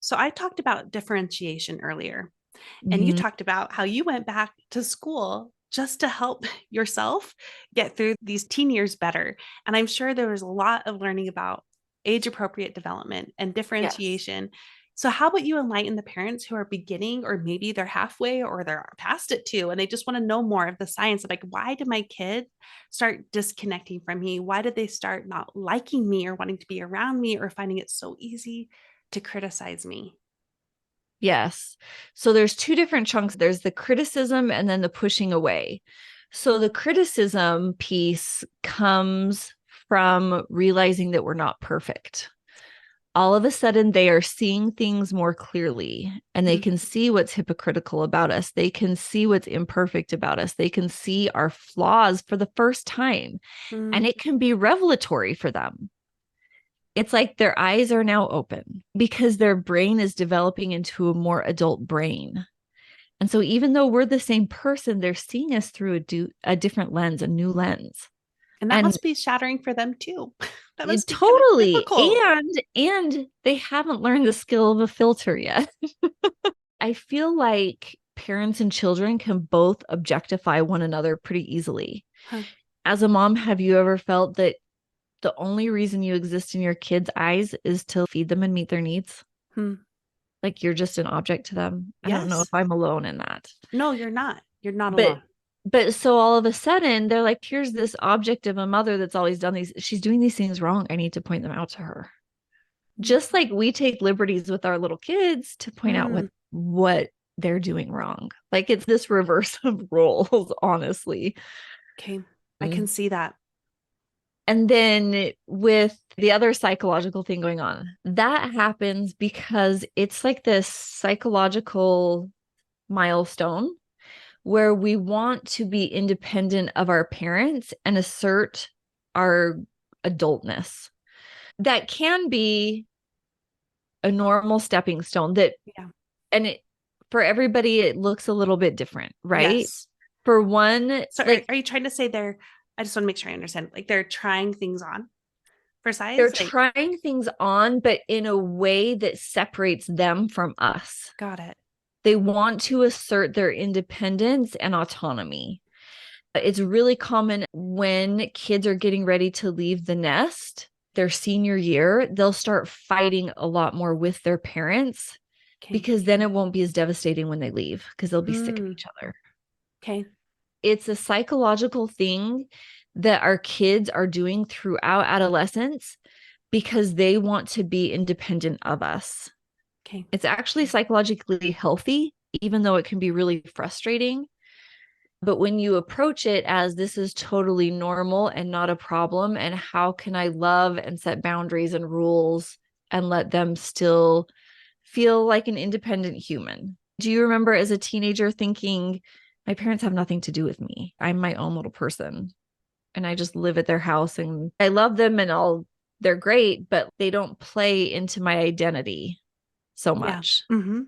So I talked about differentiation earlier, and you Mhm. talked about how you went back to school just to help yourself get through these teen years better. And I'm sure there was a lot of learning about age appropriate development and Yes. differentiation. So, how about you enlighten the parents who are beginning, or maybe they're halfway or they're past it too, and they just want to know more of the science of like, why did my kid start disconnecting from me? Why did they start not liking me or wanting to be around me or finding it so easy to criticize me? Yes. So there's two different chunks. There's the criticism and then the pushing away. So the criticism piece comes from realizing that we're not perfect. All of a sudden, they are seeing things more clearly and they Mm, can see what's hypocritical about us. They can see what's imperfect about us. They can see our flaws for the first time, and mm. it can be revelatory for them. It's like their eyes are now open because their brain is developing into a more adult brain. And so, even though we're the same person, they're seeing us through a different lens, a new lens. And that And must be shattering for them too. That it, must be kind of totally. difficult. And they haven't learned the skill of a filter yet. I feel like parents and children can both objectify one another pretty easily. Huh. As a mom, have you ever felt that the only reason you exist in your kids' eyes is to feed them and meet their needs? Hmm. Like you're just an object to them. I don't know if Yes. I'm alone in that. No, you're not. You're not But alone. so all of a sudden they're like, here's this object of a mother that's always done these. She's doing these things wrong. I need to point them out to her. Just like we take liberties with our little kids to point out Hmm. what they're doing wrong. Like it's this reverse of roles, honestly. Okay. I can Mm. see that. And then with the other psychological thing going on, that happens because it's like this psychological milestone where we want to be independent of our parents and assert our adultness. That can be a normal stepping stone that, Yeah. and it, for everybody, it looks a little bit different, right? Yes. For one, So like are you trying to say I just want to make sure I understand. Like they're trying things on for they're size? Like, trying things on, but in a way that separates them from us. got it. They want to assert their independence and autonomy. It's really common when kids are getting ready to leave the nest, their senior year, they'll start fighting a lot more with their parents Okay. because then it won't be as devastating when they leave because they'll be sick of Hmm. each other. Okay. It's a psychological thing that our kids are doing throughout adolescence because they want to be independent of us. Okay. It's actually psychologically healthy, even though it can be really frustrating. But when you approach it as this is totally normal and not a problem, and how can I love and set boundaries and rules and let them still feel like an independent human? Do you remember as a teenager thinking, my parents have nothing to do with me? I'm my own little person and I just live at their house and I love them and all they're great, but they don't play into my identity so Yeah. much. Hmm.